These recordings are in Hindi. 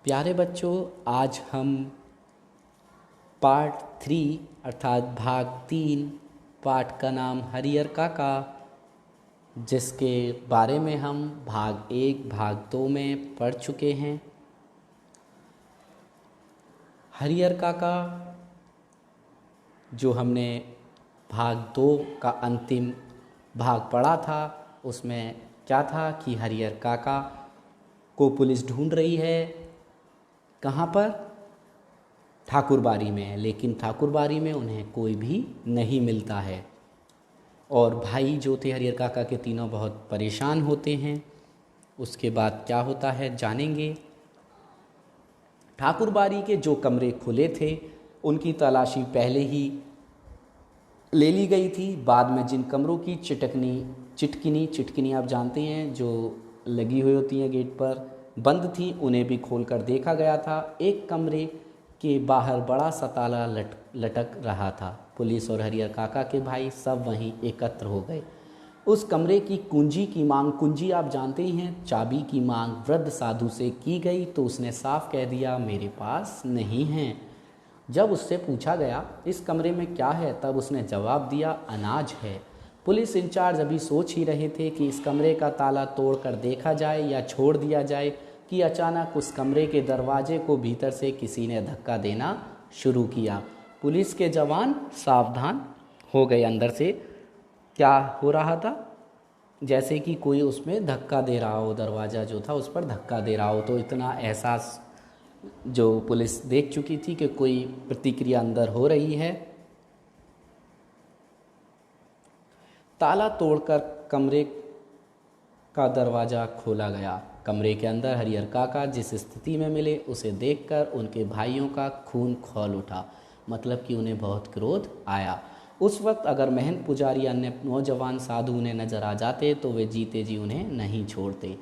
प्यारे बच्चों, आज हम पार्ट 3 अर्थात भाग 3 पाठ का नाम हरियर काका, जिसके बारे में हम भाग 1 भाग 2 में पढ़ चुके हैं। हरियर काका जो हमने भाग 2 का अंतिम भाग पढ़ा था, उसमें क्या था कि हरियर काका को पुलिस ढूंढ रही है। कहाँ पर? ठाकुरबाड़ी में। लेकिन ठाकुरबाड़ी में उन्हें कोई भी नहीं मिलता है और भाई जो थे हरियर काका के तीनों बहुत परेशान होते हैं। उसके बाद क्या होता है जानेंगे। ठाकुरबाड़ी के जो कमरे खुले थे उनकी तलाशी पहले ही ले ली गई थी। बाद में जिन कमरों की चिटकिनी आप जानते हैं जो लगी हुई होती हैं गेट पर, बंद थी, उन्हें भी खोलकर देखा गया था। एक कमरे के बाहर बड़ा सा ताला लटक रहा था। पुलिस और हरियर काका के भाई सब वहीं एकत्र हो गए। उस कमरे की कुंजी आप जानते ही हैं, चाबी की मांग वृद्ध साधु से की गई तो उसने साफ कह दिया मेरे पास नहीं है। जब उससे पूछा गया इस कमरे में क्या है, तब उसने जवाब दिया अनाज है। पुलिस इंचार्ज अभी सोच ही रहे थे कि इस कमरे का ताला तोड़कर देखा जाए या छोड़ दिया जाए कि अचानक उस कमरे के दरवाजे को भीतर से किसी ने धक्का देना शुरू किया। पुलिस के जवान सावधान हो गए। अंदर से क्या हो रहा था? जैसे कि कोई उसमें धक्का दे रहा हो, दरवाज़ा जो था उस पर धक्का दे रहा हो। तो इतना एहसास जो पुलिस देख चुकी थी कि कोई प्रतिक्रिया अंदर हो रही है। ताला तोड़कर कमरे का दरवाज़ा खोला गया। कमरे के अंदर हरियर काका जिस स्थिति में मिले उसे देखकर उनके भाइयों का खून खौल उठा, मतलब कि उन्हें बहुत क्रोध आया। उस वक्त अगर महंत पुजारी अन्य नौजवान साधु उन्हें नजर आ जाते तो वे जीते जी उन्हें नहीं छोड़ते।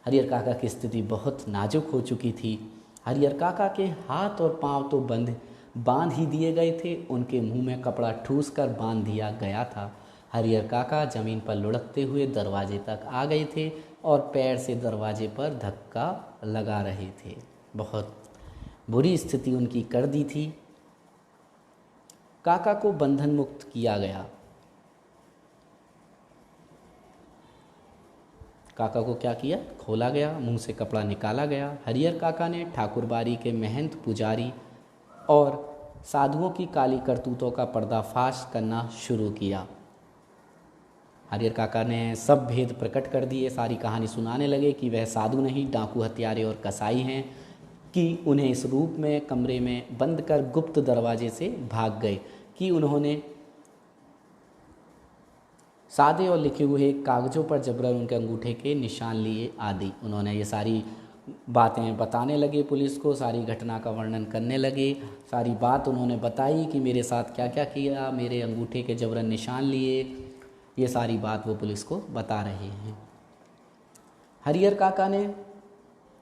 हरियर काका की स्थिति बहुत नाजुक हो चुकी थी। हरियर काका के हाथ और पांव तो बांध ही दिए गए थे, उनके मुंह में कपड़ा ठूस कर बांध दिया गया था। हरियर काका जमीन पर लुढ़कते हुए दरवाजे तक आ गए थे और पैर से दरवाजे पर धक्का लगा रहे थे। बहुत बुरी स्थिति उनकी कर दी थी। काका को बंधन मुक्त किया गया। काका को क्या किया? खोला गया, मुंह से कपड़ा निकाला गया। हरियर काका ने ठाकुरबाड़ी के महंत पुजारी और साधुओं की काली करतूतों का पर्दाफाश करना शुरू किया। हरियर काका ने सब भेद प्रकट कर दिए, सारी कहानी सुनाने लगे कि वह साधु नहीं, डाकू, हत्यारे और कसाई हैं, कि उन्हें इस रूप में कमरे में बंद कर गुप्त दरवाजे से भाग गए, कि उन्होंने सादे और लिखे हुए कागज़ों पर जबरन उनके अंगूठे के निशान लिए आदि। उन्होंने ये सारी बातें बताने लगे पुलिस को, सारी घटना का वर्णन करने लगे। सारी बात उन्होंने बताई कि मेरे साथ क्या क्या किया, मेरे अंगूठे के जबरन निशान लिए, ये सारी बात वो पुलिस को बता रहे हैं। हरियर काका ने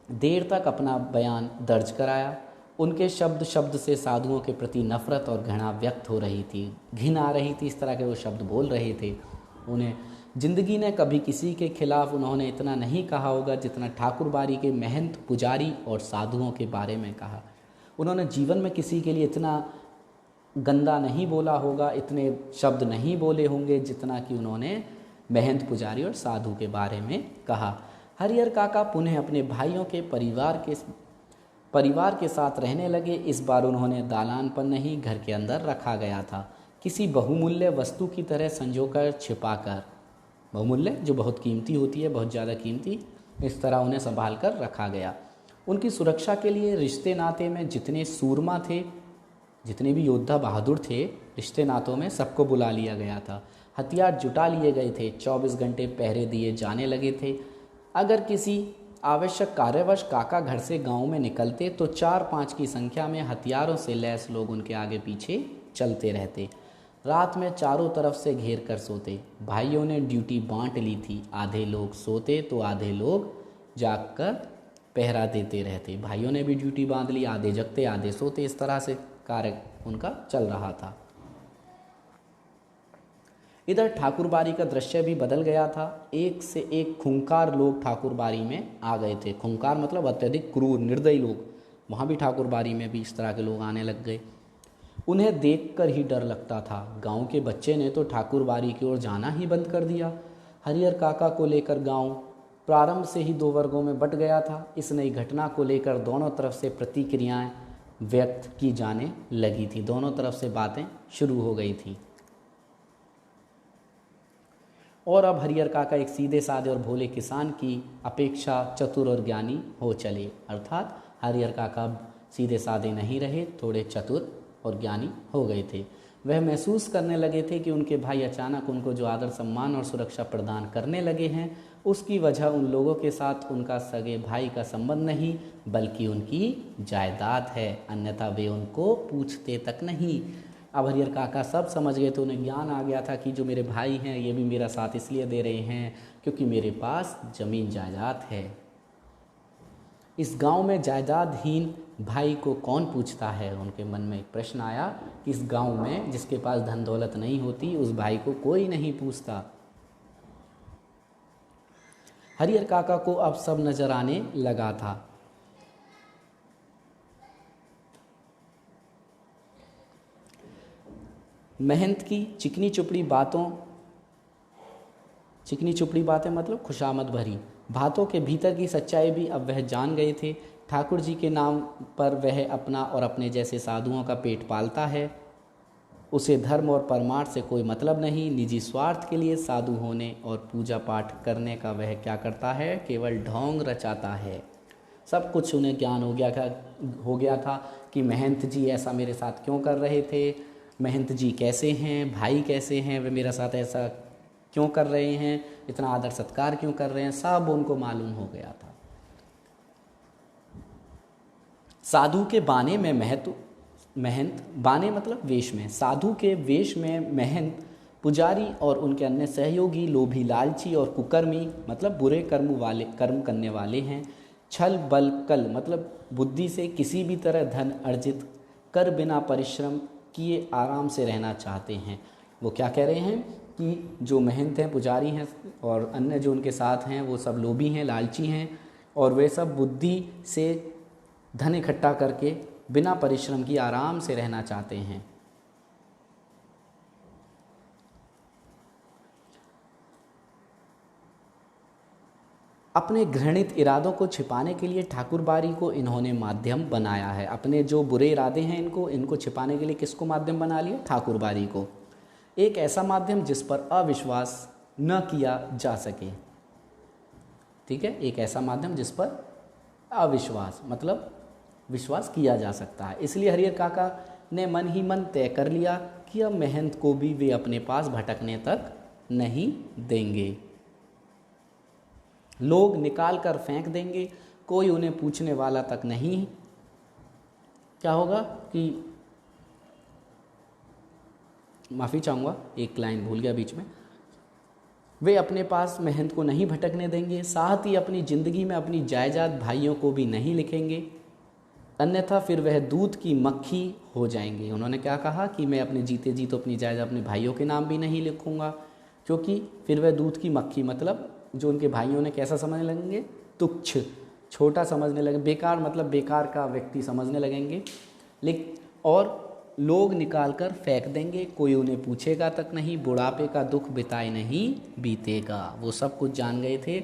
देर तक अपना बयान दर्ज कराया। उनके शब्द शब्द से साधुओं के प्रति नफरत और घृणा व्यक्त हो रही थी, घिन आ रही थी। इस तरह के वो शब्द बोल रहे थे। उन्हें जिंदगी ने कभी किसी के खिलाफ उन्होंने इतना नहीं कहा होगा जितना ठाकुरबाड़ी के महंत पुजारी और साधुओं के बारे में कहा। उन्होंने जीवन में किसी के लिए इतना गंदा नहीं बोला होगा, इतने शब्द नहीं बोले होंगे जितना कि उन्होंने महंत पुजारी और साधु के बारे में कहा। हरियर काका पुनः अपने भाइयों के परिवार के साथ रहने लगे। इस बार उन्होंने दालान पर नहीं, घर के अंदर रखा गया था, किसी बहुमूल्य वस्तु की तरह संजोकर छिपाकर। बहुमूल्य जो बहुत कीमती होती है, बहुत ज़्यादा कीमती, इस तरह उन्हें संभाल कर रखा गया। उनकी सुरक्षा के लिए रिश्ते नाते में जितने सूरमा थे, जितने भी योद्धा बहादुर थे, रिश्ते नातों में सबको बुला लिया गया था। हथियार जुटा लिए गए थे। 24 घंटे पहरे दिए जाने लगे थे। अगर किसी आवश्यक कार्यवश काका घर से गांव में निकलते तो 4-5 की संख्या में हथियारों से लैस लोग उनके आगे पीछे चलते रहते। रात में चारों तरफ से घेर कर सोते। भाइयों ने ड्यूटी बांट ली थी, आधे लोग सोते तो आधे लोग जागकर पहरा देते रहते। भाइयों ने भी ड्यूटी बांध ली, आधे जगते आधे सोते, इस तरह से कार्य उनका चल रहा था। इधर ठाकुरबाड़ी का दृश्य भी बदल गया था। एक से एक खूंखार लोग ठाकुरबाड़ी में आ गए थे। खूंखार मतलब अत्यधिक क्रूर, निर्दयी लोग वहाँ भी ठाकुरबाड़ी में भी इस तरह के लोग आने लग गए। उन्हें देखकर ही डर लगता था। गांव के बच्चे ने तो ठाकुरबाड़ी की ओर जाना ही बंद कर दिया। हरिहर काका को लेकर गांव प्रारंभ से ही दो वर्गों में बंट गया था। इस नई घटना को लेकर दोनों तरफ से प्रतिक्रियाएं व्यक्त की जाने लगी थी, दोनों तरफ से बातें शुरू हो गई थी। और अब हरिहर काका एक सीधे साधे और भोले किसान की अपेक्षा चतुर और ज्ञानी हो चले। अर्थात हरिहर काका अब सीधे साधे नहीं रहे, थोड़े चतुर और ज्ञानी हो गए थे। वह महसूस करने लगे थे कि उनके भाई अचानक उनको जो आदर सम्मान और सुरक्षा प्रदान करने लगे हैं, उसकी वजह उन लोगों के साथ उनका सगे भाई का संबंध नहीं बल्कि उनकी जायदाद है, अन्यथा वे उनको पूछते तक नहीं। अब हरिहर काका सब समझ गए थे, उन्हें ज्ञान आ गया था कि जो मेरे भाई हैं ये भी मेरा साथ इसलिए दे रहे हैं क्योंकि मेरे पास ज़मीन जायदाद है। इस गांव में जायदादहीन भाई को कौन पूछता है? उनके मन में एक प्रश्न आया कि इस गांव में जिसके पास धन दौलत नहीं होती उस भाई को कोई नहीं पूछता। हरिहर काका को अब सब नजर आने लगा था। महंत की चिकनी चुपड़ी बातें मतलब खुशामद भरी बातों के भीतर की सच्चाई भी अब वह जान गए थे। ठाकुर जी के नाम पर वह अपना और अपने जैसे साधुओं का पेट पालता है। उसे धर्म और परमार्थ से कोई मतलब नहीं। निजी स्वार्थ के लिए साधु होने और पूजा पाठ करने का वह क्या करता है? केवल ढोंग रचाता है। सब कुछ उन्हें ज्ञान हो गया था कि महंत जी ऐसा मेरे साथ क्यों कर रहे थे, महंत जी कैसे हैं, भाई कैसे हैं, वे मेरे साथ ऐसा क्यों कर रहे हैं, इतना आदर सत्कार क्यों कर रहे हैं, सब उनको मालूम हो गया था। साधु के बाने में महंत, बाने मतलब वेश में, साधु के वेश में महंत, पुजारी और उनके अन्य सहयोगी लोभी, लालची और कुकर्मी मतलब बुरे कर्म करने वाले हैं। छल बल कल मतलब बुद्धि से किसी भी तरह धन अर्जित कर बिना परिश्रम किए आराम से रहना चाहते हैं। वो क्या कह रहे हैं कि जो महंत हैं, पुजारी हैं और अन्य जो उनके साथ हैं वो सब लोभी हैं, लालची हैं और वे सब बुद्धि से धन इकट्ठा करके बिना परिश्रम की आराम से रहना चाहते हैं। अपने घृणित इरादों को छिपाने के लिए ठाकुरबाड़ी को इन्होंने माध्यम बनाया है। अपने जो बुरे इरादे हैं इनको छिपाने के लिए किसको माध्यम बना लिया? ठाकुरबाड़ी को। एक ऐसा माध्यम जिस पर अविश्वास न किया जा सके। ठीक है, एक ऐसा माध्यम जिस पर अविश्वास मतलब विश्वास किया जा सकता है। इसलिए हरिहर काका ने मन ही मन तय कर लिया कि अब महंत को भी वे अपने पास भटकने तक नहीं देंगे। लोग निकाल कर फेंक देंगे, कोई उन्हें पूछने वाला तक नहीं। क्या होगा कि माफ़ी चाहूँगा, एक लाइन भूल गया बीच में। वे अपने पास महंत को नहीं भटकने देंगे, साथ ही अपनी ज़िंदगी में अपनी जायदाद भाइयों को भी नहीं लिखेंगे, अन्यथा फिर वह दूध की मक्खी हो जाएंगे। उन्होंने क्या कहा कि मैं अपने जीते जी तो अपनी जायदाद अपने भाइयों के नाम भी नहीं लिखूँगा, क्योंकि फिर वह दूध की मक्खी मतलब जो उनके भाइयों ने कैसा समझने लगेंगे? तुच्छ, छोटा समझने लगे, बेकार मतलब बेकार का व्यक्ति समझने लगेंगे। और लोग निकाल कर फेंक देंगे, कोई उन्हें पूछेगा तक नहीं, बुढ़ापे का दुख बिताए नहीं बीतेगा। वो सब कुछ जान गए थे।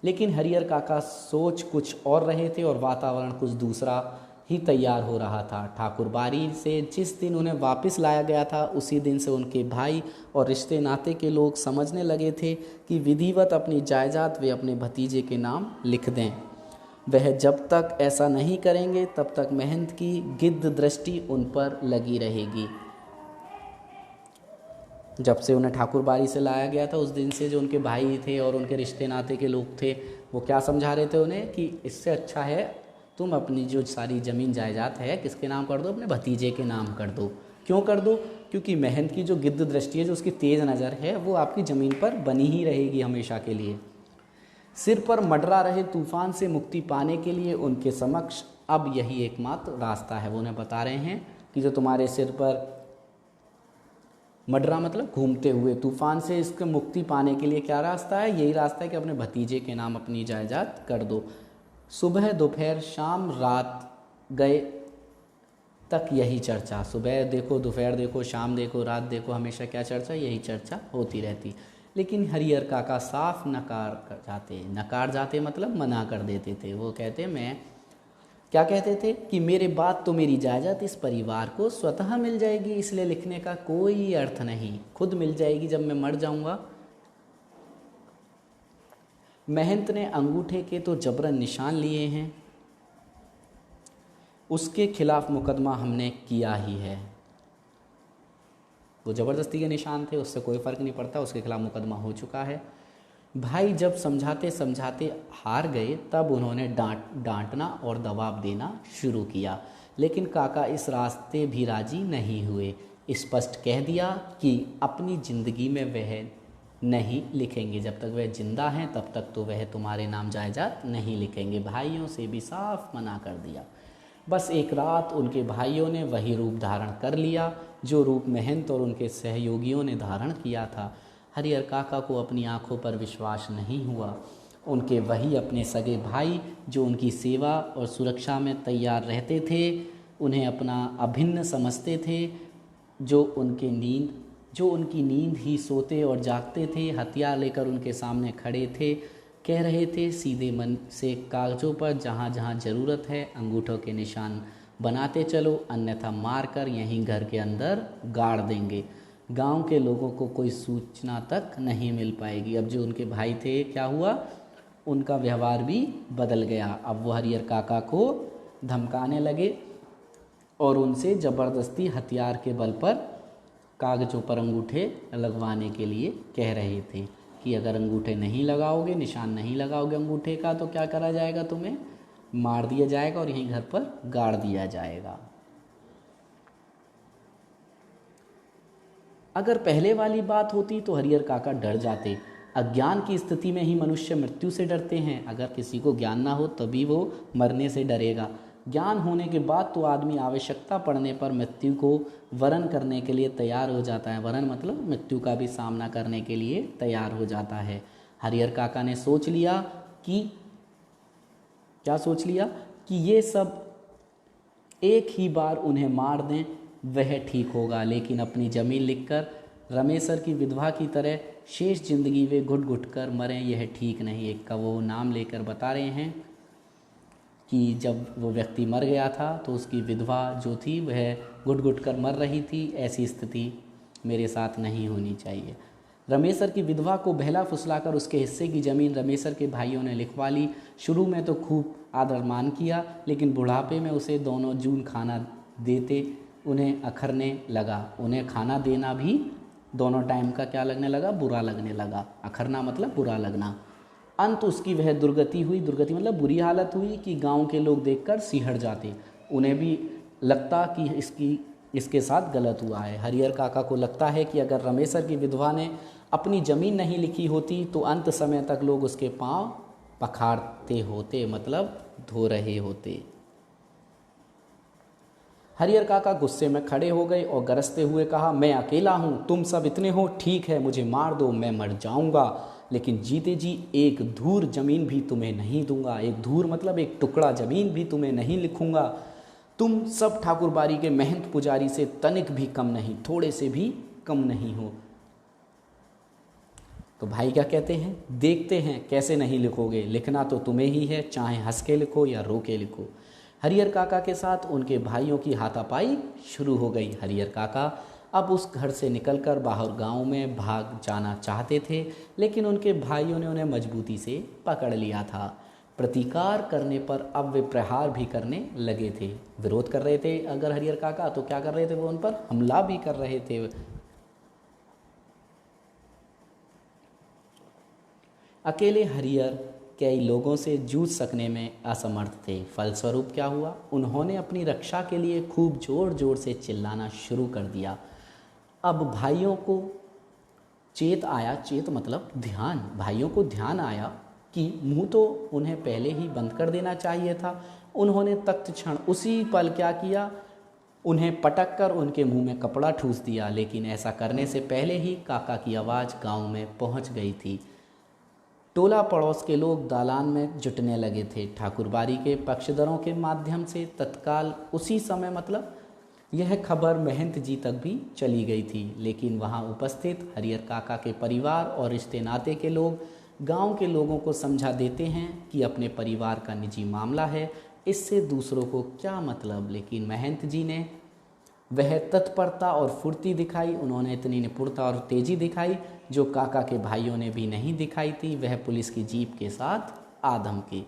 लेकिन हरिहर काका सोच कुछ और रहे थे और वातावरण कुछ दूसरा ही तैयार हो रहा था। ठाकुरबाड़ी से जिस दिन उन्हें वापस लाया गया था उसी दिन से उनके भाई और रिश्ते नाते के लोग समझने लगे थे कि विधिवत अपनी जायदाद वे अपने भतीजे के नाम लिख दें। वह जब तक ऐसा नहीं करेंगे तब तक महंत की गिद्ध दृष्टि उन पर लगी रहेगी। जब से उन्हें ठाकुरबाड़ी से लाया गया था उस दिन से जो उनके भाई थे और उनके रिश्ते नाते के लोग थे वो क्या समझा रहे थे उन्हें कि इससे अच्छा है तुम अपनी जो सारी ज़मीन जायदाद है किसके नाम कर दो? अपने भतीजे के नाम कर दो। क्यों कर दो? क्योंकि महंत की जो गिद्ध दृष्टि है, जो उसकी तेज़ नज़र है, वो आपकी ज़मीन पर बनी ही रहेगी हमेशा के लिए। सिर पर मंडरा रहे तूफान से मुक्ति पाने के लिए उनके समक्ष अब यही एकमात्र रास्ता है। वो उन्हें बता रहे हैं कि जो तुम्हारे सिर पर मंडरा मतलब घूमते हुए तूफान से इसके मुक्ति पाने के लिए क्या रास्ता है? यही रास्ता है कि अपने भतीजे के नाम अपनी जायदाद कर दो। सुबह दोपहर शाम रात गए तक यही चर्चा, सुबह देखो दोपहर देखो शाम देखो रात देखो, हमेशा क्या चर्चा, यही चर्चा होती रहती। लेकिन हरिहर काका साफ नकार जाते मतलब मना कर देते थे। वो कहते मैं क्या कहते थे कि मेरे बाद तो मेरी इजाज़त इस परिवार को स्वतः मिल जाएगी, इसलिए लिखने का कोई अर्थ नहीं, खुद मिल जाएगी जब मैं मर जाऊंगा। महंत ने अंगूठे के तो जबरन निशान लिए हैं, उसके खिलाफ मुकदमा हमने किया ही है। वो ज़बरदस्ती के निशान थे, उससे कोई फ़र्क नहीं पड़ता, उसके खिलाफ मुकदमा हो चुका है। भाई जब समझाते समझाते हार गए तब उन्होंने डांटना और दबाव देना शुरू किया, लेकिन काका इस रास्ते भी राजी नहीं हुए। स्पष्ट कह दिया कि अपनी ज़िंदगी में वह नहीं लिखेंगे, जब तक वह जिंदा हैं तब तक तो वह तुम्हारे नाम जायदाद नहीं लिखेंगे। भाइयों से भी साफ मना कर दिया। बस एक रात उनके भाइयों ने वही रूप धारण कर लिया जो रूप महंत और उनके सहयोगियों ने धारण किया था। हरिहर काका को अपनी आंखों पर विश्वास नहीं हुआ। उनके वही अपने सगे भाई जो उनकी सेवा और सुरक्षा में तैयार रहते थे, उन्हें अपना अभिन्न समझते थे, जो उनकी नींद ही सोते और जागते थे, हथियार लेकर उनके सामने खड़े थे, कह रहे थे सीधे मन से कागज़ों पर जहाँ जहाँ ज़रूरत है अंगूठों के निशान बनाते चलो, अन्यथा मारकर यहीं घर के अंदर गाड़ देंगे। गांव के लोगों को कोई सूचना तक नहीं मिल पाएगी। अब जो उनके भाई थे, क्या हुआ, उनका व्यवहार भी बदल गया। अब वो हरिहर काका को धमकाने लगे और उनसे ज़बरदस्ती हथियार के बल पर कागज़ों पर अंगूठे लगवाने के लिए कह रहे थे कि अगर अंगूठे नहीं लगाओगे, निशान नहीं लगाओगे अंगूठे का, तो क्या करा जाएगा, तुम्हें मार दिया जाएगा और यहीं घर पर गाड़ दिया जाएगा। अगर पहले वाली बात होती तो हरिहर काका डर जाते। अज्ञान की स्थिति में ही मनुष्य मृत्यु से डरते हैं। अगर किसी को ज्ञान ना हो तभी वो मरने से डरेगा। ज्ञान होने के बाद तो आदमी आवश्यकता पड़ने पर मृत्यु को वरण करने के लिए तैयार हो जाता है। वरण मतलब मृत्यु का भी सामना करने के लिए तैयार हो जाता है। हरिहर काका ने सोच लिया कि क्या सोच लिया कि ये सब एक ही बार उन्हें मार दें, वह ठीक होगा, लेकिन अपनी ज़मीन लिखकर रमेसर की विधवा की तरह शेष जिंदगी वे घुट घुट कर मरें, यह ठीक नहीं। एक का वो नाम लेकर बता रहे हैं कि जब वो व्यक्ति मर गया था तो उसकी विधवा जो थी वह घुट घुट कर मर रही थी। ऐसी स्थिति मेरे साथ नहीं होनी चाहिए। रमेसर की विधवा को बहला फुसलाकर उसके हिस्से की ज़मीन रमेसर के भाइयों ने लिखवा ली। शुरू में तो खूब आदर मान किया, लेकिन बुढ़ापे में उसे दोनों जून खाना देते उन्हें अखरने लगा। उन्हें खाना देना भी दोनों टाइम का क्या लगने लगा, बुरा लगने लगा। अखरना मतलब बुरा लगना। अंत उसकी वह दुर्गति हुई, दुर्गति मतलब बुरी हालत हुई कि गांव के लोग देखकर सिहर जाते। उन्हें भी लगता कि इसके साथ गलत हुआ है। हरिहर काका को लगता है कि अगर रमेसर की विधवा ने अपनी ज़मीन नहीं लिखी होती तो अंत समय तक लोग उसके पांव पखारते होते, मतलब धो रहे होते। हरिहर काका गुस्से में खड़े हो गए और गरजते हुए कहा, मैं अकेला हूँ, तुम सब इतने हो, ठीक है मुझे मार दो, मैं मर जाऊँगा, लेकिन जीते जी एक धूर ज़मीन भी तुम्हें नहीं दूंगा। एक धूर मतलब एक टुकड़ा ज़मीन भी तुम्हें नहीं लिखूंगा। तुम सब ठाकुरबाड़ी के महंत पुजारी से तनिक भी कम नहीं, थोड़े से भी कम नहीं हो। तो भाई क्या कहते हैं, देखते हैं कैसे नहीं लिखोगे, लिखना तो तुम्हें ही है, चाहे हंस के लिखो या रो के लिखो। हरिहर काका के साथ उनके भाइयों की हाथापाई शुरू हो गई। हरिहर काका अब उस घर से निकलकर बाहर गांव में भाग जाना चाहते थे, लेकिन उनके भाइयों ने उन्हें मजबूती से पकड़ लिया था। प्रतिकार करने पर अब वे प्रहार भी करने लगे थे। विरोध कर रहे थे अगर हरिहर काका, तो क्या कर रहे थे, वो उन पर हमला भी कर रहे थे। अकेले हरिहर कई लोगों से जूझ सकने में असमर्थ थे। फलस्वरूप क्या हुआ, उन्होंने अपनी रक्षा के लिए खूब जोर जोर से चिल्लाना शुरू कर दिया। अब भाइयों को चेत आया, चेत मतलब ध्यान, भाइयों को ध्यान आया कि मुंह तो उन्हें पहले ही बंद कर देना चाहिए था। उन्होंने तत्क्षण उसी पल क्या किया, उन्हें पटक कर उनके मुंह में कपड़ा ठूस दिया। लेकिन ऐसा करने से पहले ही काका की आवाज़ गांव में पहुंच गई थी। टोला पड़ोस के लोग दालान में जुटने लगे थे। ठाकुरबाड़ी के पक्षधरों के माध्यम से तत्काल उसी समय मतलब यह खबर महंत जी तक भी चली गई थी, लेकिन वहां उपस्थित हरियर काका के परिवार और रिश्ते नाते के लोग गांव के लोगों को समझा देते हैं कि अपने परिवार का निजी मामला है, इससे दूसरों को क्या मतलब। लेकिन महंत जी ने वह तत्परता और फुर्ती दिखाई, उन्होंने इतनी निपुणता और तेजी दिखाई जो काका के भाइयों ने भी नहीं दिखाई थी। वह पुलिस की जीप के साथ आदम की।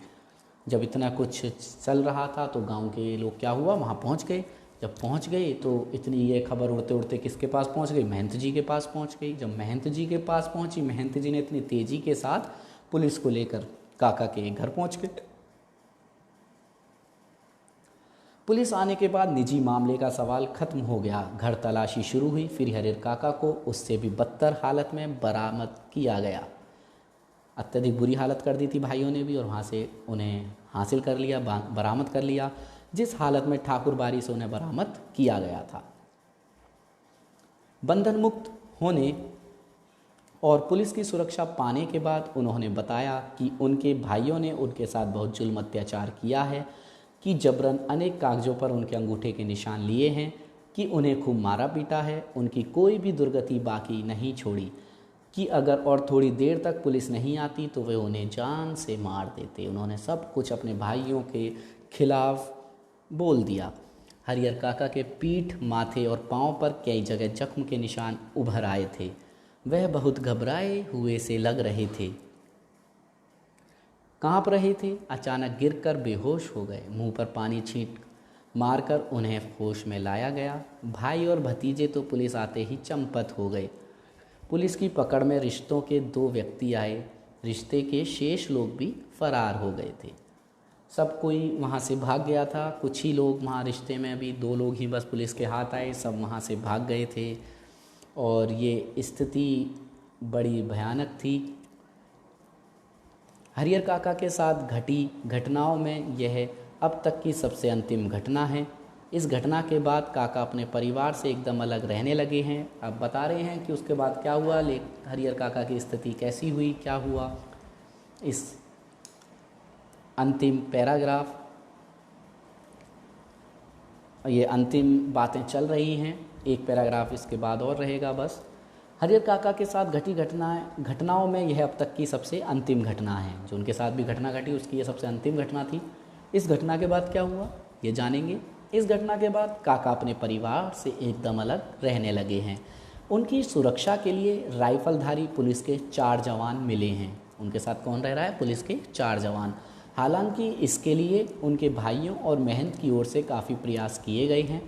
जब इतना कुछ चल रहा था तो गांव के लोग क्या हुआ, वहां पहुंच गए। जब पहुंच गए तो इतनी ये खबर उड़ते उड़ते किसके पास पहुंच गई, महंत जी के पास पहुंच गई। जब महंत जी के पास पहुंची, महंत जी ने इतनी तेजी के साथ पुलिस को लेकर काका के घर पहुंच गए। पुलिस आने के बाद निजी मामले का सवाल खत्म हो गया। घर तलाशी शुरू हुई। फिर हरियर काका को उससे भी बदतर हालत में बरामद किया गया। अत्यधिक बुरी हालत कर दी थी भाइयों ने भी, और वहाँ से उन्हें हासिल कर लिया, बरामद कर लिया, जिस हालत में ठाकुरबाड़ी से उन्हें बरामद किया गया था। बंधन मुक्त होने और पुलिस की सुरक्षा पाने के बाद उन्होंने बताया कि उनके भाइयों ने उनके साथ बहुत जुल्म अत्याचार किया है, कि जबरन अनेक कागजों पर उनके अंगूठे के निशान लिए हैं, कि उन्हें खूब मारा पीटा है, उनकी कोई भी दुर्गति बाकी नहीं छोड़ी, कि अगर और थोड़ी देर तक पुलिस नहीं आती तो वे उन्हें जान से मार देते। उन्होंने सब कुछ अपने भाइयों के खिलाफ बोल दिया। हरियर काका के पीठ, माथे और पांव पर कई जगह जख्म के निशान उभर आए थे। वह बहुत घबराए हुए से लग रहे थे, कांप रहे थे। अचानक गिरकर बेहोश हो गए। मुंह पर पानी छींट मारकर उन्हें होश में लाया गया। भाई और भतीजे तो पुलिस आते ही चंपत हो गए। पुलिस की पकड़ में रिश्तों के 2 व्यक्ति आए। रिश्ते के शेष लोग भी फरार हो गए थे। सब कोई वहाँ से भाग गया था। कुछ ही लोग वहाँ, रिश्ते में भी 2 लोग ही बस पुलिस के हाथ आए, सब वहाँ से भाग गए थे। और ये स्थिति बड़ी भयानक थी। हरियर काका के साथ घटी घटनाओं में यह अब तक की सबसे अंतिम घटना है। इस घटना के बाद काका अपने परिवार से एकदम अलग रहने लगे हैं। अब बता रहे हैं कि उसके बाद क्या हुआ, हरियर काका की स्थिति कैसी हुई, क्या हुआ। इस अंतिम पैराग्राफ, ये अंतिम बातें चल रही हैं। एक पैराग्राफ इसके बाद और रहेगा बस। हरियर काका के साथ घटी घटनाओं में यह अब तक की सबसे अंतिम घटना है। जो उनके साथ भी घटना घटी उसकी यह सबसे अंतिम घटना थी। इस घटना के बाद क्या हुआ ये जानेंगे। इस घटना के बाद काका अपने परिवार से एकदम अलग रहने लगे हैं। उनकी सुरक्षा के लिए राइफलधारी पुलिस के 4 जवान मिले हैं। उनके साथ कौन रह रहा है, पुलिस के 4 जवान। हालांकि इसके लिए उनके भाइयों और महंत की ओर से काफ़ी प्रयास किए गए हैं।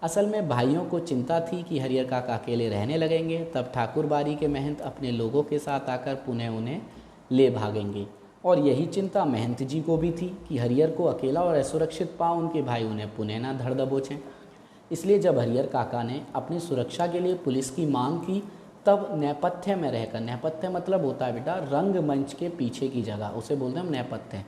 असल में भाइयों को चिंता थी कि हरियर काका अकेले रहने लगेंगे, तब ठाकुरबाड़ी के महंत अपने लोगों के साथ आकर पुनः उन्हें ले भागेंगे। और यही चिंता महंत जी को भी थी कि हरियर को अकेला और असुरक्षित पाओ उनके भाई उन्हें पुनः ना धर दबोचें। इसलिए जब हरियर काका ने अपनी सुरक्षा के लिए पुलिस की मांग की, तब नेपथ्य में रहकर, नेपथ्य मतलब होता है बेटा रंगमंच के पीछे की जगह, उसे बोलते हैं हम नेपथ्य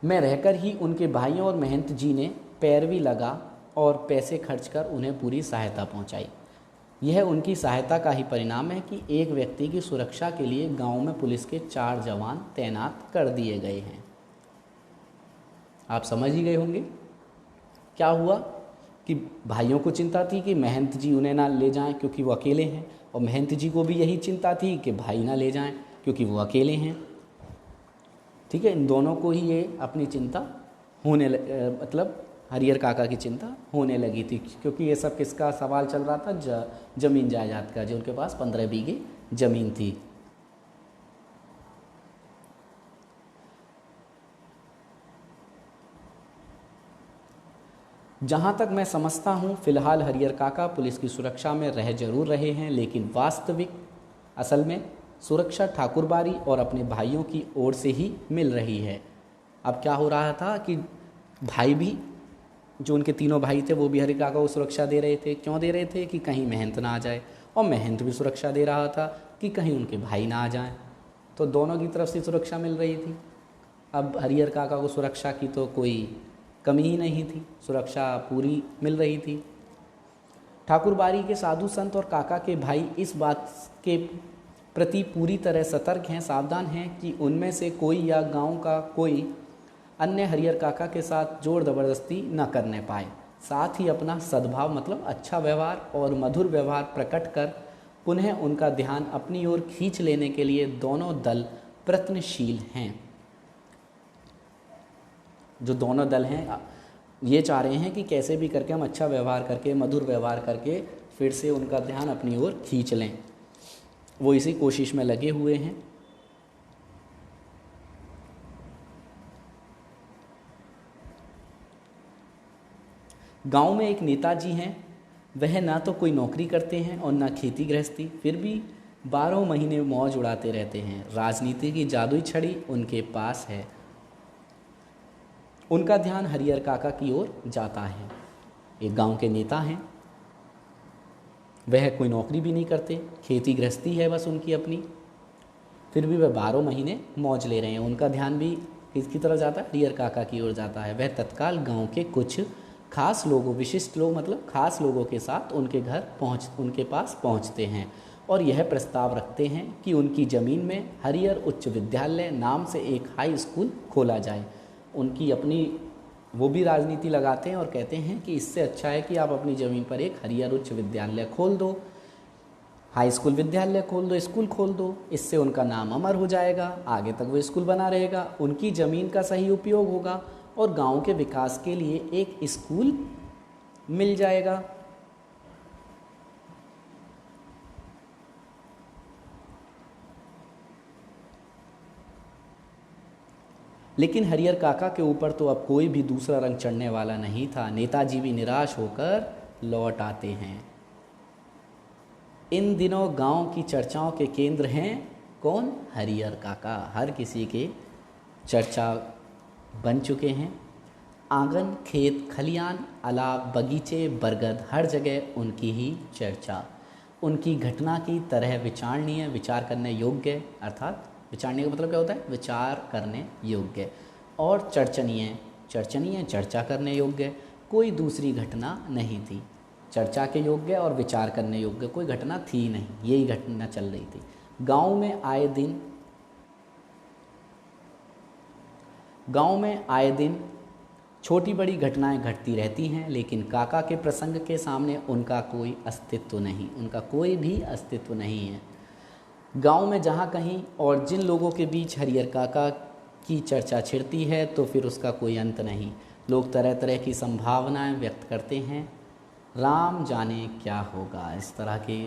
में रहकर ही उनके भाइयों और महंत जी ने पैरवी लगा और पैसे खर्च कर उन्हें पूरी सहायता पहुंचाई। यह उनकी सहायता का ही परिणाम है कि एक व्यक्ति की सुरक्षा के लिए गांव में पुलिस के 4 जवान तैनात कर दिए गए हैं। आप समझ ही गए होंगे क्या हुआ कि भाइयों को चिंता थी कि महंत जी उन्हें ना ले जाएं क्योंकि वो अकेले हैं, और महंत जी को भी यही चिंता थी कि भाई ना ले जाएं क्योंकि वो अकेले हैं। ठीक है, इन दोनों को ही ये अपनी चिंता मतलब हरियर काका की चिंता होने लगी थी, क्योंकि ये सब किसका सवाल चल रहा था, ज़मीन जायदाद का, जो उनके पास 15 बीघे ज़मीन थी। जहाँ तक मैं समझता हूँ फिलहाल हरियर काका पुलिस की सुरक्षा में रह जरूर रहे हैं, लेकिन वास्तविक असल में सुरक्षा ठाकुरबाड़ी और अपने भाइयों की ओर से ही मिल रही है। अब क्या हो रहा था कि भाई भी, जो उनके तीनों भाई थे, वो भी हरियर काका को सुरक्षा दे रहे थे। क्यों दे रहे थे कि कहीं महंत ना आ जाए, और महंत भी सुरक्षा दे रहा था कि कहीं उनके भाई ना आ जाएं। तो दोनों की तरफ से सुरक्षा मिल रही थी। अब हरियर काका को सुरक्षा की तो कोई कमी ही नहीं थी, सुरक्षा पूरी मिल रही थी। ठाकुरबाड़ी के साधु संत और काका के भाई इस बात के प्रति पूरी तरह सतर्क हैं, सावधान हैं कि उनमें से कोई या गांव का कोई अन्य हरिहर काका के साथ जोर ज़बरदस्ती न करने पाए। साथ ही अपना सद्भाव मतलब अच्छा व्यवहार और मधुर व्यवहार प्रकट कर पुनः उनका ध्यान अपनी ओर खींच लेने के लिए दोनों दल प्रयत्नशील हैं। जो दोनों दल हैं ये चाह रहे हैं कि कैसे भी करके हम अच्छा व्यवहार करके, मधुर व्यवहार करके फिर से उनका ध्यान अपनी ओर खींच लें। वो इसी कोशिश में लगे हुए हैं। गांव में एक नेताजी हैं, वह ना तो कोई नौकरी करते हैं और ना खेती गृहस्थी, फिर भी 12 महीने मौज उड़ाते रहते हैं। राजनीति की जादुई छड़ी उनके पास है। उनका ध्यान हरिहर काका की ओर जाता है। एक गांव के नेता हैं, वह कोई नौकरी भी नहीं करते, खेती गृहस्थी है बस उनकी अपनी, फिर भी वह 12 महीने मौज ले रहे हैं। उनका ध्यान भी किसकी तरफ जाता है? हरिहर काका की ओर जाता है। वह तत्काल गांव के कुछ खास लोगों, विशिष्ट लोग मतलब खास लोगों के साथ उनके पास पहुंचते हैं और यह प्रस्ताव रखते हैं कि उनकी ज़मीन में हरिहर उच्च विद्यालय नाम से एक हाई स्कूल खोला जाए। उनकी अपनी वो भी राजनीति लगाते हैं और कहते हैं कि इससे अच्छा है कि आप अपनी ज़मीन पर एक हरिहर उच्च विद्यालय खोल दो, हाई स्कूल विद्यालय खोल दो, स्कूल खोल दो। इससे उनका नाम अमर हो जाएगा, आगे तक वो स्कूल बना रहेगा, उनकी ज़मीन का सही उपयोग होगा और गांव के विकास के लिए एक स्कूल मिल जाएगा। लेकिन हरिहर काका के ऊपर तो अब कोई भी दूसरा रंग चढ़ने वाला नहीं था। नेताजी भी निराश होकर लौट आते हैं। इन दिनों गांव की चर्चाओं के केंद्र हैं कौन? हरिहर काका। हर किसी के चर्चा बन चुके हैं। आंगन, खेत, खलियान, अलाव, बगीचे, बरगद, हर जगह उनकी ही चर्चा। उनकी घटना की तरह विचारणीय, विचार करने योग्य, अर्थात विचारणीय का मतलब क्या होता है? विचार करने योग्य, और चर्चनीय, चर्चा करने योग्य कोई दूसरी घटना नहीं थी। चर्चा के योग्य और विचार करने योग्य कोई घटना थी नहीं, यही घटना चल रही थी। गांव में आए दिन छोटी बड़ी घटनाएं घटती रहती हैं, लेकिन काका के प्रसंग के सामने उनका कोई अस्तित्व नहीं, उनका कोई भी अस्तित्व नहीं है। गांव में जहाँ कहीं और जिन लोगों के बीच हरिहर काका की चर्चा छिड़ती है तो फिर उसका कोई अंत नहीं। लोग तरह तरह की संभावनाएं व्यक्त करते हैं। राम जाने क्या होगा, इस तरह के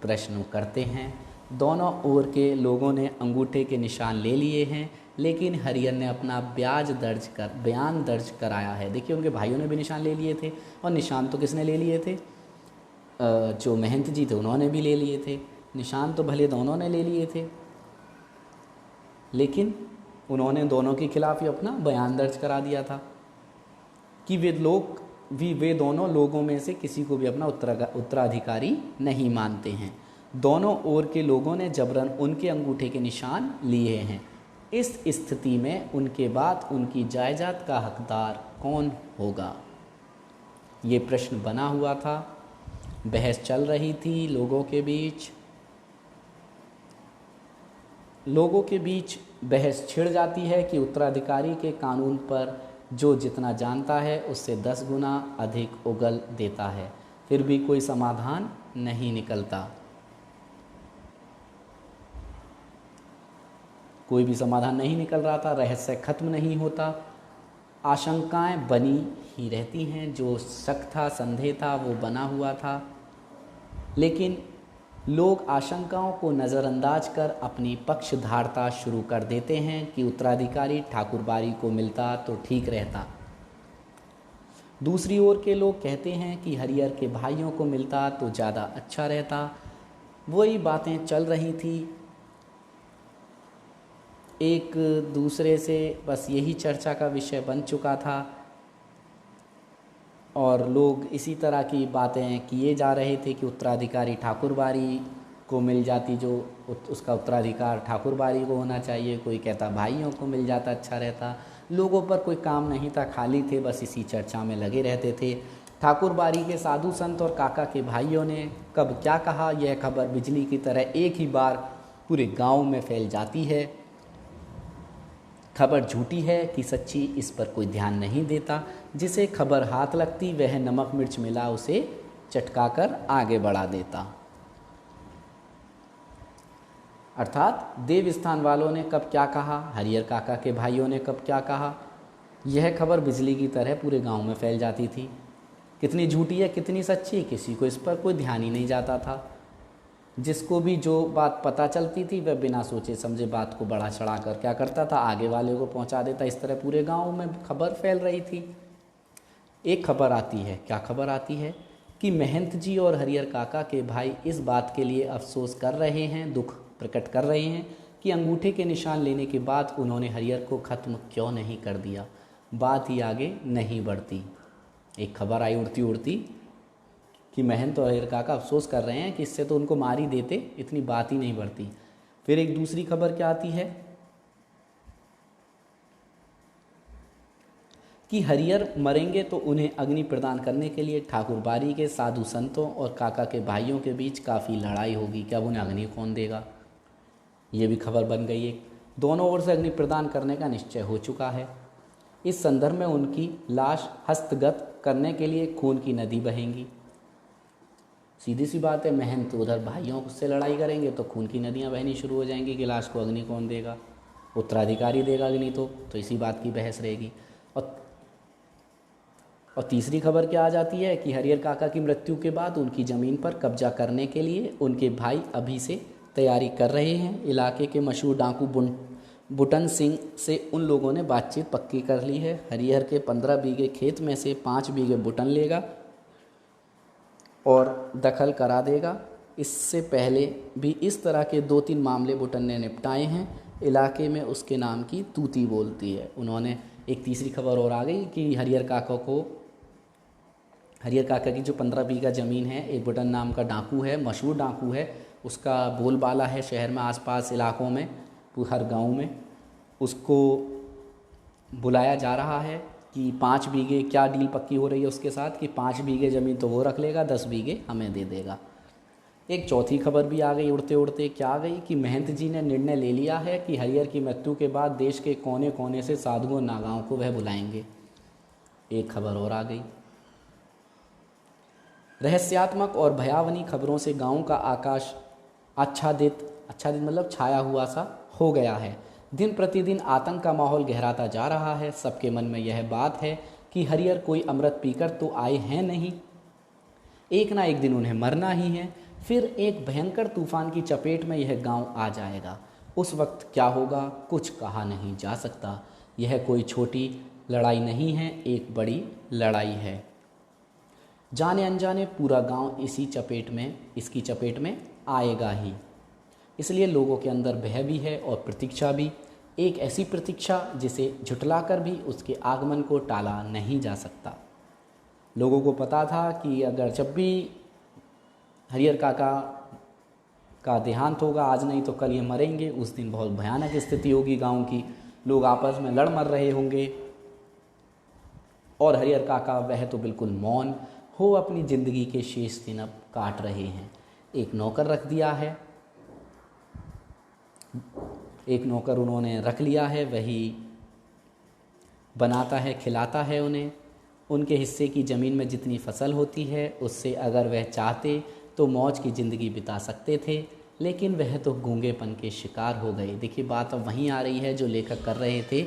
प्रश्न करते हैं। दोनों ओर के लोगों ने अंगूठे के निशान ले लिए हैं, लेकिन हरिहर ने अपना बयान दर्ज कराया है। देखिए, उनके भाइयों ने भी निशान ले लिए थे, और निशान तो किसने ले लिए थे? जो महंत जी थे उन्होंने भी ले लिए थे। निशान तो भले दोनों ने ले लिए थे, लेकिन उन्होंने दोनों के खिलाफ ही अपना बयान दर्ज करा दिया था कि वे दोनों लोगों में से किसी को भी अपना उत्तराधिकारी नहीं मानते हैं। दोनों ओर के लोगों ने जबरन उनके अंगूठे के निशान लिए हैं। इस स्थिति में उनके बाद उनकी जायदाद का हकदार कौन होगा, ये प्रश्न बना हुआ था। बहस चल रही थी लोगों के बीच बहस छिड़ जाती है कि उत्तराधिकारी के कानून पर जो जितना जानता है उससे 10 गुना अधिक उगल देता है, फिर भी कोई समाधान नहीं निकलता। कोई भी समाधान नहीं निकल रहा था, रहस्य खत्म नहीं होता, आशंकाएं बनी ही रहती हैं। जो शक था, संदेह था, वो बना हुआ था, लेकिन लोग आशंकाओं को नज़रअंदाज कर अपनी पक्षधारता शुरू कर देते हैं कि उत्तराधिकारी ठाकुरबाड़ी को मिलता तो ठीक रहता। दूसरी ओर के लोग कहते हैं कि हरिहर के भाइयों को मिलता तो ज़्यादा अच्छा रहता। वही बातें चल रही थी, एक दूसरे से बस यही चर्चा का विषय बन चुका था, और लोग इसी तरह की बातें किए जा रहे थे कि उत्तराधिकारी ठाकुरबाड़ी को मिल जाती, जो उसका उत्तराधिकार ठाकुरबाड़ी को होना चाहिए। कोई कहता भाइयों को मिल जाता अच्छा रहता। लोगों पर कोई काम नहीं था, खाली थे, बस इसी चर्चा में लगे रहते थे। ठाकुरबाड़ी के साधु संत और काका के भाइयों ने कब क्या कहा, यह खबर बिजली की तरह एक ही बार पूरे गांव में फैल जाती है। खबर झूठी है कि सच्ची, इस पर कोई ध्यान नहीं देता। जिसे खबर हाथ लगती वह नमक मिर्च मिला उसे चटकाकर आगे बढ़ा देता। अर्थात देवस्थान वालों ने कब क्या कहा, हरिहर काका के भाइयों ने कब क्या कहा, यह खबर बिजली की तरह पूरे गांव में फैल जाती थी। कितनी झूठी है कितनी सच्ची, किसी को इस पर कोई ध्यान ही नहीं जाता था। जिसको भी जो बात पता चलती थी वह बिना सोचे समझे बात को बढ़ा चढ़ा कर क्या करता था, आगे वाले को पहुंचा देता। इस तरह पूरे गांव में खबर फैल रही थी। एक खबर आती है, क्या खबर आती है कि महंत जी और हरिहर काका के भाई इस बात के लिए अफसोस कर रहे हैं, दुख प्रकट कर रहे हैं कि अंगूठे के निशान लेने के बाद उन्होंने हरिहर को ख़त्म क्यों नहीं कर दिया। बात ही आगे नहीं बढ़ती। एक खबर आई उड़ती उड़ती कि महंत और हरिहर काका अफसोस कर रहे हैं कि इससे तो उनको मार ही देते, इतनी बात ही नहीं बढ़ती। फिर एक दूसरी खबर क्या आती है कि हरिहर मरेंगे तो उन्हें अग्नि प्रदान करने के लिए ठाकुर बारी के साधु संतों और काका के भाइयों के बीच काफ़ी लड़ाई होगी कि अब उन्हें अग्नि कौन देगा। ये भी खबर बन गई है। दोनों ओर से अग्नि प्रदान करने का निश्चय हो चुका है। इस संदर्भ में उनकी लाश हस्तगत करने के लिए खून की नदी बहेंगी। सीधी सी बात है, महंत उधर भाइयों से लड़ाई करेंगे तो खून की नदियाँ बहनी शुरू हो जाएंगी कि लाश को अग्नि कौन देगा, उत्तराधिकारी देगा अग्नि तो इसी बात की बहस रहेगी। और तीसरी खबर क्या आ जाती है कि हरिहर काका की मृत्यु के बाद उनकी ज़मीन पर कब्जा करने के लिए उनके भाई अभी से तैयारी कर रहे हैं। इलाके के मशहूर डाकू बुटन सिंह से उन लोगों ने बातचीत पक्की कर ली है। हरिहर के 15 बीघे खेत में से 5 बीघे बुटन लेगा और दखल करा देगा। इससे पहले भी इस तरह के 2-3 मामले बुटन ने निपटाए हैं। इलाके में उसके नाम की तूती बोलती है। उन्होंने एक तीसरी खबर और आ गई कि हरिहर काका की जो 15 बीघा ज़मीन है, एक बुटन नाम का डाकू है, मशहूर डाकू है, उसका बोलबाला है शहर में, आसपास इलाकों में, हर गांव में। उसको बुलाया जा रहा है कि 5 बीघे, क्या डील पक्की हो रही है उसके साथ कि 5 बीघे ज़मीन तो वो रख लेगा, 10 बीघे हमें दे देगा। एक चौथी खबर भी आ गई उड़ते उड़ते, क्या आ गई कि महंत जी ने निर्णय ले लिया है कि हरिहर की मृत्यु के बाद देश के कोने कोने से साधुओं नागाओं को वह बुलाएंगे। एक खबर और आ गई। रहस्यात्मक और भयावनी खबरों से गांव का आकाश आच्छादित मतलब छाया हुआ सा हो गया है। दिन प्रतिदिन आतंक का माहौल गहराता जा रहा है। सबके मन में यह बात है कि हरिहर कोई अमृत पीकर तो आए हैं नहीं, एक ना एक दिन उन्हें मरना ही है। फिर एक भयंकर तूफान की चपेट में यह गांव आ जाएगा। उस वक्त क्या होगा कुछ कहा नहीं जा सकता। यह कोई छोटी लड़ाई नहीं है, एक बड़ी लड़ाई है। जाने अनजाने पूरा गांव इसकी चपेट में आएगा ही। इसलिए लोगों के अंदर भय भी है और प्रतीक्षा भी, एक ऐसी प्रतीक्षा जिसे झुठलाकर भी उसके आगमन को टाला नहीं जा सकता। लोगों को पता था कि अगर जब भी हरिहर काका का देहांत होगा, आज नहीं तो कल ये मरेंगे, उस दिन बहुत भयानक स्थिति होगी गांव की। लोग आपस में लड़ मर रहे होंगे और हरिहर काका वह तो बिल्कुल मौन हो अपनी ज़िंदगी के शेष दिन अब काट रहे हैं। एक नौकर रख दिया है, एक नौकर उन्होंने रख लिया है, वही बनाता है खिलाता है उन्हें। उनके हिस्से की ज़मीन में जितनी फसल होती है उससे अगर वह चाहते तो मौज की ज़िंदगी बिता सकते थे, लेकिन वह तो गूंगेपन के शिकार हो गए। देखिए बात अब वहीं आ रही है जो लेखक कर रहे थे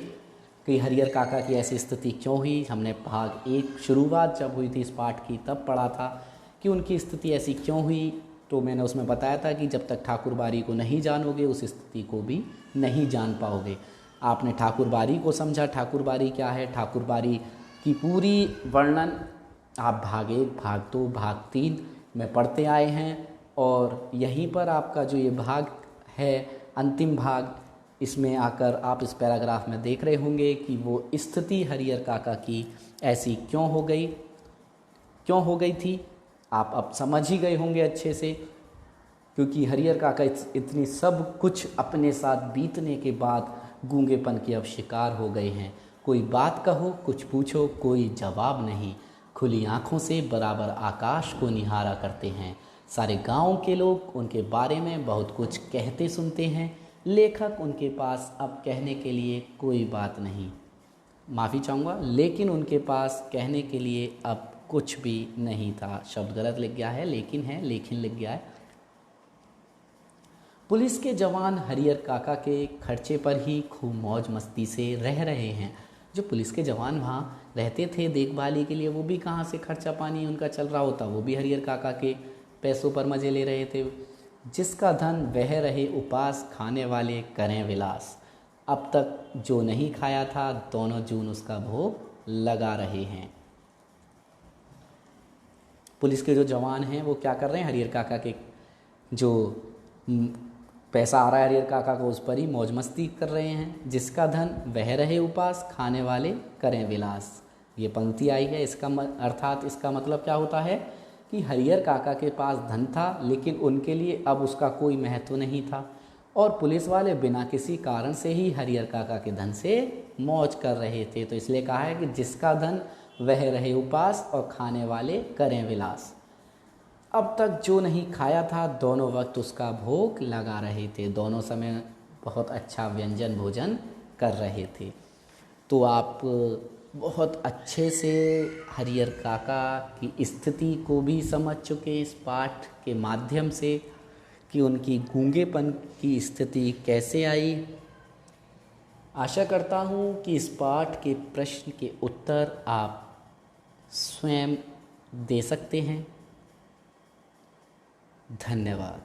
कि हरिहर काका की ऐसी स्थिति क्यों हुई। हमने भाग 1 शुरुआत जब हुई थी इस पाठ की तब पढ़ा था कि उनकी स्थिति ऐसी क्यों हुई। तो मैंने उसमें बताया था कि जब तक ठाकुर बारी को नहीं जानोगे उस स्थिति को भी नहीं जान पाओगे। आपने ठाकुर बारी को समझा, ठाकुर बारी क्या है, ठाकुर बारी की पूरी वर्णन आप भाग 1, भाग 2, भाग 3 में पढ़ते आए हैं। और यहीं पर आपका जो ये भाग है अंतिम भाग, इसमें आकर आप इस पैराग्राफ में देख रहे होंगे कि वो स्थिति हरिहर काका की ऐसी क्यों हो गई थी। आप अब समझ ही गए होंगे अच्छे से, क्योंकि हरिहर काका इतनी सब कुछ अपने साथ बीतने के बाद गूंगेपन के अब शिकार हो गए हैं। कोई बात कहो, कुछ पूछो, कोई जवाब नहीं। खुली आँखों से बराबर आकाश को निहारा करते हैं। सारे गांव के लोग उनके बारे में बहुत कुछ कहते सुनते हैं। लेखक उनके पास अब कहने के लिए कोई बात नहीं, माफ़ी चाहूँगा, लेकिन उनके पास कहने के लिए अब कुछ भी नहीं था। शब्द गलत लिख गया है, लेकिन लिख गया है। पुलिस के जवान हरियर काका के खर्चे पर ही खूब मौज मस्ती से रह रहे हैं। जो पुलिस के जवान वहाँ रहते थे देखभाली के लिए, वो भी कहाँ से खर्चा पानी उनका चल रहा होता, वो भी हरियर काका के पैसों पर मज़े ले रहे थे। जिसका धन वह रहे उपास, खाने वाले करें विलास। अब तक जो नहीं खाया था, दोनों जून उसका भोग लगा रहे हैं। पुलिस के जो जवान हैं वो क्या कर रहे हैं, हरियर काका के जो पैसा आ रहा है हरियर काका को, उस पर ही मौज मस्ती कर रहे हैं। जिसका धन वह रहे उपास, खाने वाले करें विलास। ये पंक्ति आई है, अर्थात इसका मतलब क्या होता है कि हरियर काका के पास धन था, लेकिन उनके लिए अब उसका कोई महत्व नहीं था, और पुलिस वाले बिना किसी कारण से ही हरियर काका के धन से मौज कर रहे थे। तो इसलिए कहा है कि जिसका धन वह रहे उपास और खाने वाले करें विलास। अब तक जो नहीं खाया था, दोनों वक्त उसका भोग लगा रहे थे। दोनों समय बहुत अच्छा व्यंजन भोजन कर रहे थे। तो आप बहुत अच्छे से हरियर काका की स्थिति को भी समझ चुके इस पाठ के माध्यम से, कि उनकी गूंगेपन की स्थिति कैसे आई। आशा करता हूँ कि इस पाठ के प्रश्न के उत्तर आप स्वयं दे सकते हैं। धन्यवाद।